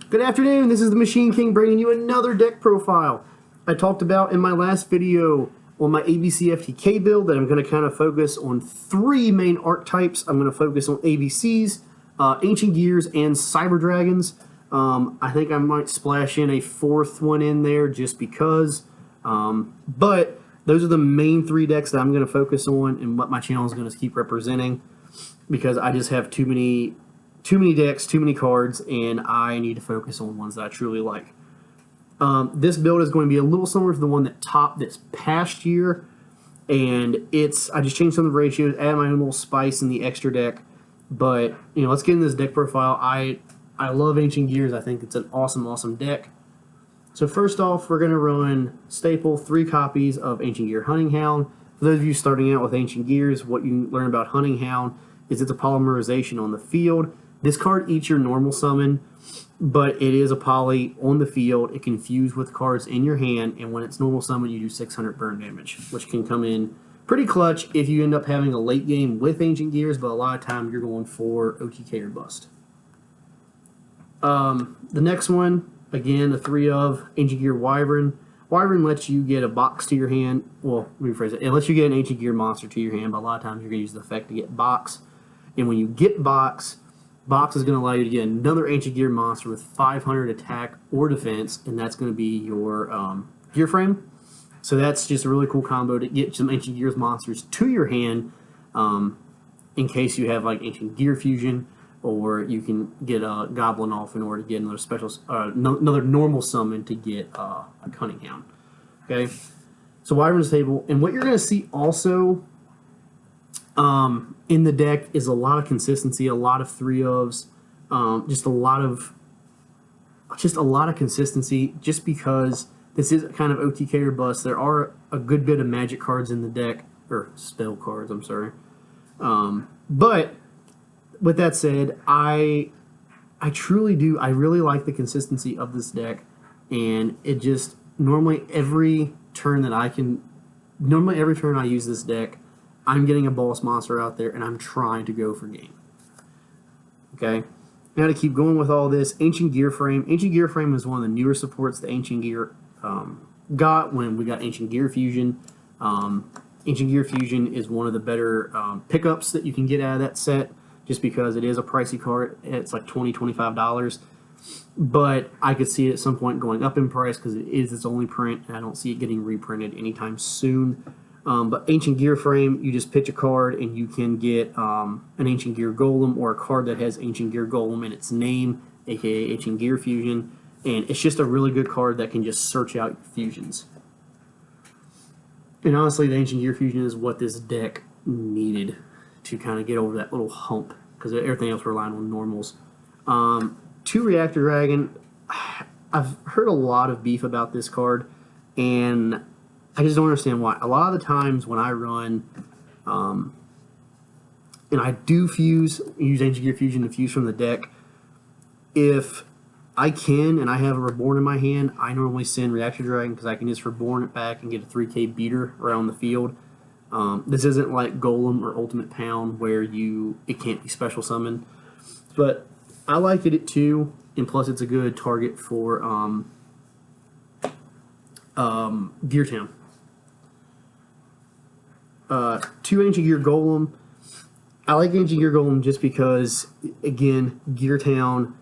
Good afternoon, this is the Machine King bringing you another deck profile. I talked about in my last video on my ABC FTK build that I'm going to kind of focus on three main archetypes. I'm going to focus on ABCs, Ancient Gears, and Cyber Dragons. I think I might splash in a fourth one in there just because. But those are the main three decks that I'm going to focus on and what my channel is going to keep representing, because I just have too many decks, too many cards, and I need to focus on ones that I truly like. This build is going to be a little similar to the one that topped this past year, and I just changed some of the ratios, added my own little spice in the extra deck. But let's get in this deck profile. I love Ancient Gears. I think it's an awesome deck. So first off, we're going to run staple 3 copies of Ancient Gear Hunting Hound. For those of you starting out with Ancient Gears, what you learn about Hunting Hound is it's a polymerization on the field. This card eats your normal summon, but it is a poly on the field. It can fuse with cards in your hand, and when it's normal summon, you do 600 burn damage, which can come in pretty clutch if you end up having a late game with Ancient Gears, but a lot of time you're going for OTK or bust. The next one, again, a 3 of Ancient Gear Wyvern. Wyvern lets you get a box to your hand. Well, let me rephrase it. It lets you get an Ancient Gear monster to your hand, but a lot of times you're going to use the effect to get box. And when you get box is going to allow you to get another Ancient Gear monster with 500 attack or defense, and that's going to be your Gear Frame. So that's just a really cool combo to get some Ancient Gears monsters to your hand, in case you have like Ancient Gear Fusion, or you can get a Goblin off in order to get another special, another normal summon to get a Hunting Hound. Okay, so Wyvern's table, and what you're going to see also in the deck is a lot of consistency, a lot of 3 ofs, just a lot of consistency. Just because this is kind of OTK or bust, there are a good bit of magic cards in the deck, or spell cards. I'm sorry, but with that said, I truly do. I really like the consistency of this deck, and it just normally every turn I use this deck, I'm getting a boss monster out there, and I'm trying to go for game. Okay? Now to keep going with all this, Ancient Gear Frame. Ancient Gear Frame is one of the newer supports that Ancient Gear got when we got Ancient Gear Fusion. Ancient Gear Fusion is one of the better pickups that you can get out of that set, just because it is a pricey card. It's like $20, $25. But I could see it at some point going up in price because it is its only print, and I don't see it getting reprinted anytime soon. But Ancient Gear Frame, you just pitch a card and you can get an Ancient Gear Golem, or a card that has Ancient Gear Golem in its name, aka Ancient Gear Fusion, and it's just a really good card that can just search out fusions. And honestly, the Ancient Gear Fusion is what this deck needed to kind of get over that little hump, because everything else relying on normals. 2 Reactor Dragon. I've heard a lot of beef about this card, and I just don't understand why. A lot of the times when I run, and I do use Ancient Gear Fusion to fuse from the deck, if I can and I have a Reborn in my hand, I normally send Reactor Dragon because I can just Reborn it back and get a 3k beater around the field. This isn't like Golem or Ultimate Pound where it can't be special summoned, but I like it too, and plus it's a good target for Gear Town. 2 Ancient Gear Golem. I like Ancient Gear Golem just because, again, Gear Town,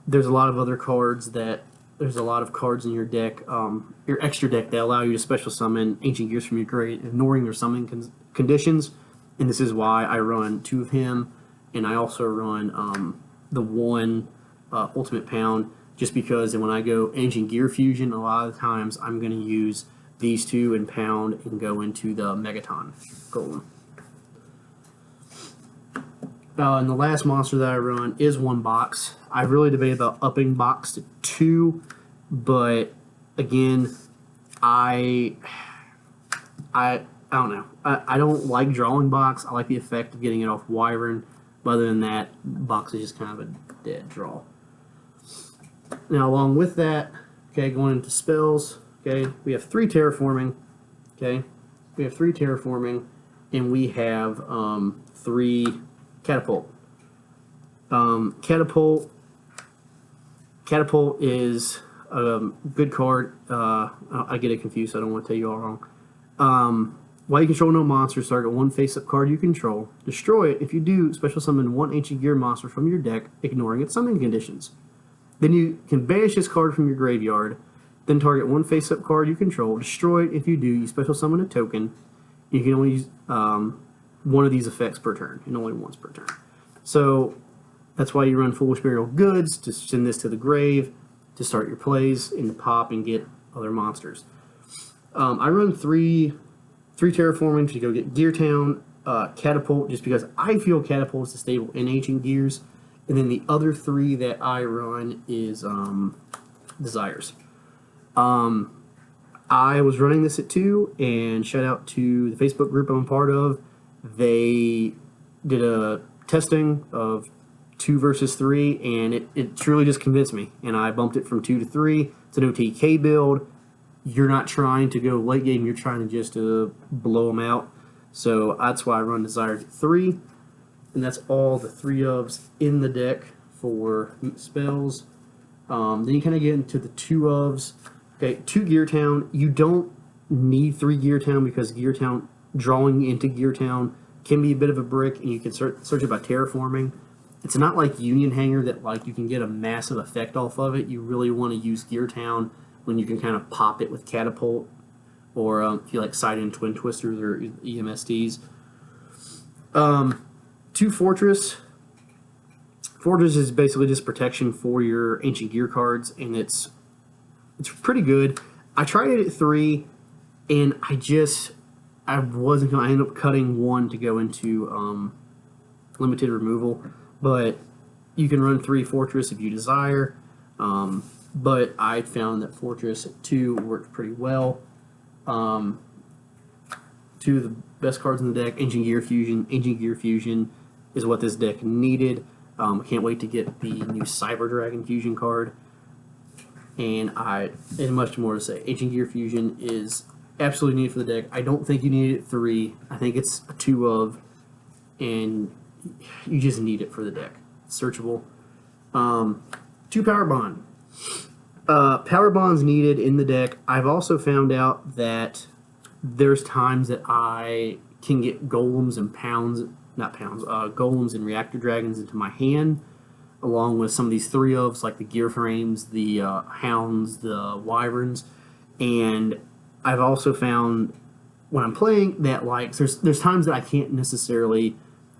there's a lot of other cards there's a lot of cards in your deck, your extra deck, that allow you to special summon Ancient Gears from your grave, ignoring their summoning conditions, and this is why I run 2 of him, and I also run the 1 Ultimate Pound, just because when I go Ancient Gear Fusion, a lot of the times I'm going to use these 2 and Pound and go into the Megaton Golem. And the last monster that I run is 1 box. I really debated about upping box to 2, but again, I don't know. I don't like drawing box. I like the effect of getting it off Wyvern, but other than that, box is just kind of a dead draw. Now, along with that, okay, going into spells. Okay, we have 3 terraforming. Okay, we have 3 terraforming, and we have 3 catapult. Catapult Catapult is a good card. I get it confused, so I don't want to tell you all wrong. While you control no monsters, target one face-up card you control. Destroy it. If you do, special summon one Ancient Gear monster from your deck, ignoring its summoning conditions. Then you can banish this card from your graveyard. Then target one face-up card you control. Destroy it. If you do, you special summon a token. You can only use one of these effects per turn, and only once per turn. So that's why you run Foolish Burial Goods, to send this to the grave, to start your plays, and to pop and get other monsters. I run three Terraforming to go get Gear Town, Catapult, just because I feel Catapult is the stable in Ancient Gears. And then the other 3 that I run is Desires. I was running this at 2, and shout out to the Facebook group I'm a part of. They did a testing of 2 versus 3, and it truly just convinced me. And I bumped it from 2 to 3. It's an OTK build. You're not trying to go late game, you're trying to just blow them out. So that's why I run Desires at 3. And that's all the 3 ofs in the deck for spells. Then you kind of get into the 2 ofs. Okay, 2 Gear Town. You don't need 3 Gear Town because Gear Town, drawing into Gear Town can be a bit of a brick, and you can search it by terraforming. It's not like Union Hanger that like you can get a massive effect off of it. You really want to use Gear Town when you can kind of pop it with Catapult, or if you like Side-In Twin Twisters or EMSTs. 2 Fortress. Fortress is basically just protection for your Ancient Gear cards, and it's pretty good. I tried it at 3, and I wasn't going to. I ended up cutting 1 to go into limited removal, but you can run 3 Fortress if you desire. But I found that Fortress 2 worked pretty well. 2 of the best cards in the deck, Ancient Gear Fusion. Ancient Gear Fusion is what this deck needed. I can't wait to get the new Cyber Dragon Fusion card. And there's much more to say. Ancient Gear Fusion is absolutely needed for the deck. I don't think you need it at 3. I think it's a 2 of, and you just need it for the deck. It's searchable. 2 Power Bond. Power Bond's needed in the deck. I've also found out that there's times that I can get golems and golems and reactor dragons into my hand, along with some of these 3 ofs like the Gear Frames, the Hounds, the Wyverns. And I've also found when I'm playing that like there's times that I can't necessarily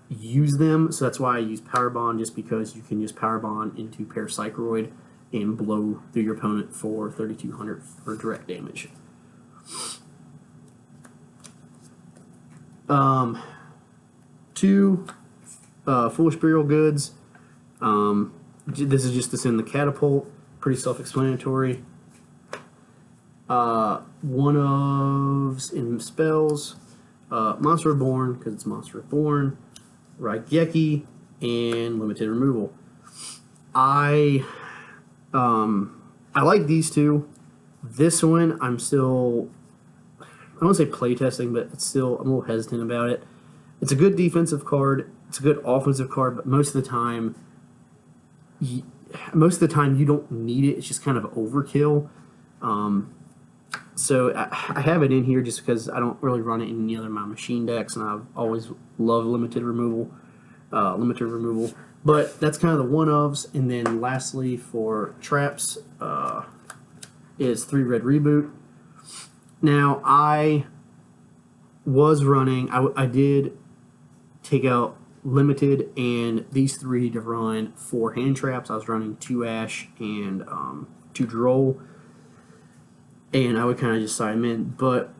use them, so that's why I use Power Bond, just because you can use Power Bond into Parapsychroid and blow through your opponent for 3,200 for direct damage. 2 Foolish Burial Goods. This is just to send the Catapult. Pretty self-explanatory. 1 ofs in spells. Monster Reborn, because it's Monster Reborn. Raigeki, and limited removal. I like these 2. This one, I don't want to say playtesting, but I'm a little hesitant about it. It's a good defensive card. It's a good offensive card, but most of the time you don't need it. It's just kind of overkill. So I have it in here just because I don't really run it in any other of my machine decks, and I've always loved limited removal. But that's kind of the 1 ofs. And then lastly for traps is 3 Red Reboot. Now I was running, I did take out limited and these 3 to run 4 hand traps. I was running 2 Ash and 2 Droll, and I would kind of just side them in. But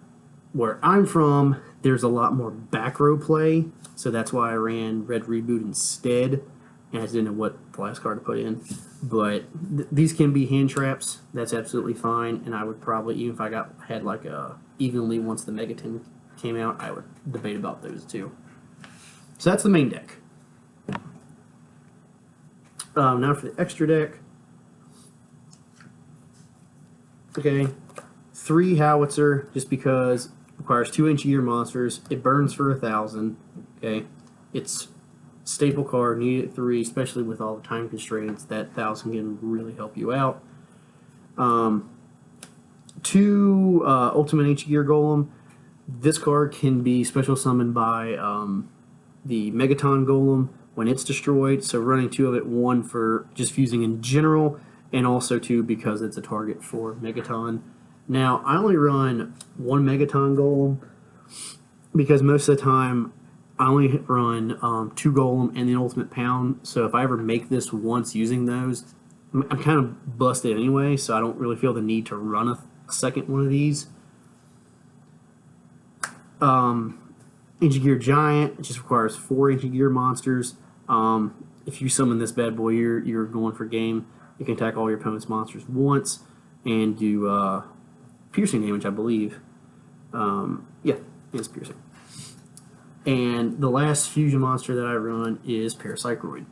where I'm from, there's a lot more back row play, so that's why I ran Red Reboot instead, and I just didn't know what the last card to put in. But these can be hand traps. That's absolutely fine, and I would probably, even if I had like a evenly once the Megaton came out, I would debate about those too. So that's the main deck. Now for the extra deck. Okay, 3 Howitzer, just because it requires 2 Ancient Gear monsters. It burns for 1,000. Okay, it's staple card, need it 3, especially with all the time constraints. That 1,000 can really help you out. 2 Ultimate Ancient Gear Golem. This card can be special summoned by the Megaton Golem when it's destroyed. So running 2 of it, 1 for just fusing in general, and also 2 because it's a target for Megaton. Now, I only run 1 Megaton Golem because most of the time I only run 2 Golem and the Ultimate Pound. So if I ever make this once using those, I'm kind of busted anyway, so I don't really feel the need to run a second one of these. Ancient Gear Giant, it just requires 4 Ancient Gear monsters. If you summon this bad boy, you're going for game. You can attack all your opponent's monsters once and do piercing damage, I believe. Yeah, it's piercing. And the last fusion monster that I run is Parapsychroid.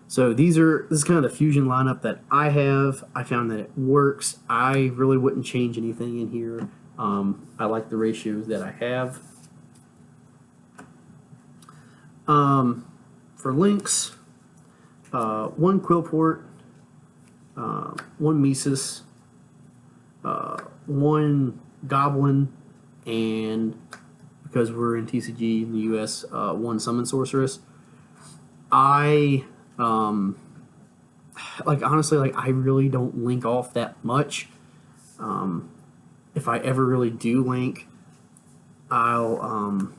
So this is kind of the fusion lineup that I have. I found that it works. I really wouldn't change anything in here. I like the ratios that I have. For links, 1 Quillport, 1 Mises, 1 Goblin, and because we're in TCG in the US, 1 Summon Sorceress. Honestly, I really don't link off that much. If I ever really do link, I'll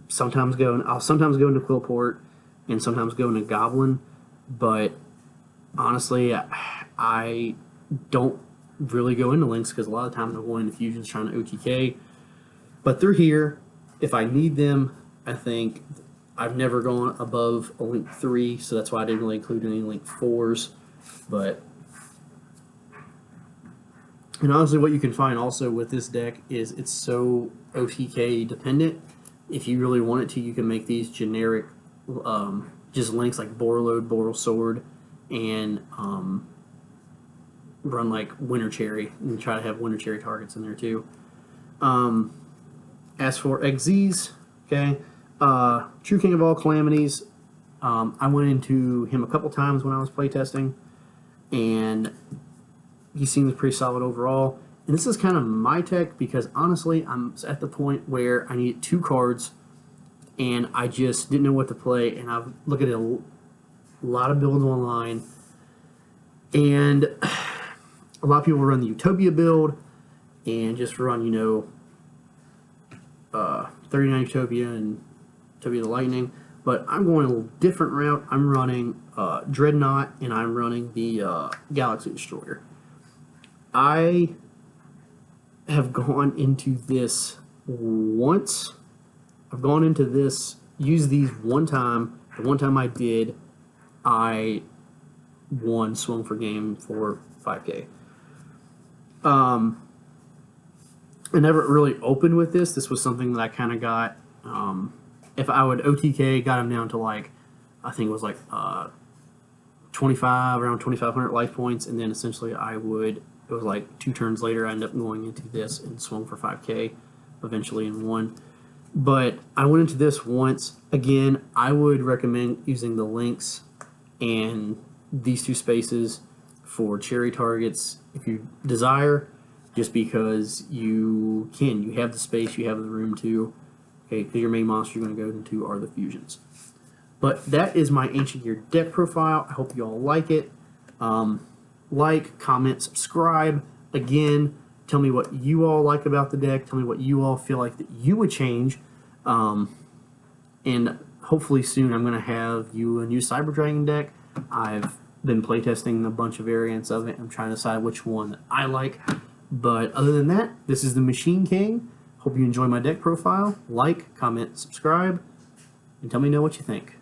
sometimes go into Quillport and sometimes go into Goblin, but honestly, I don't really go into links because a lot of times I'm going into fusions trying to OTK. But they're here. If I need them, I think I've never gone above a link 3, so that's why I didn't really include any link 4s. And honestly, what you can find also with this deck is it's so OTK dependent. If you really want it to, you can make these generic just links like Borreload, Boral Sword, and run like Winter Cherry and try to have Winter Cherry targets in there too. As for XZs, okay, True King of All Calamities, I went into him a couple times when I was playtesting, and he seems pretty solid overall. And this is kind of my tech because honestly, I'm at the point where I need 2 cards, and I just didn't know what to play. And I've looked at a lot of builds online, and a lot of people run the Utopia build and just run, 39 Utopia and Utopia the Lightning. But I'm going a little different route. I'm running Dreadnought, and I'm running the Galaxy Destroyer. I have gone into this once. I've gone into this, used these one time. The one time I did, I won, swung for game for 5K. I never really opened with this. This was something that I kind of got, if I would OTK, got him down to like, I think it was like 25, around 2,500 life points, and then essentially it was like 2 turns later, I ended up going into this and swung for 5K eventually and won. But I went into this once. Again, I would recommend using the links and these 2 spaces for cherry targets if you desire, just because you have the space, you have the room to, okay, because your main monster you're going to go into are the fusions. But that is my Ancient Gear deck profile. I hope you all like it. Like, comment, subscribe. Again, tell me what you all like about the deck. Tell me what you all feel like that you would change. And hopefully soon I'm going to have you a new Cyber Dragon deck. I've been playtesting a bunch of variants of it. I'm trying to decide which one that I like. But other than that, this is the Machine King. Hope you enjoy my deck profile. Like, comment, subscribe, and tell me what you think.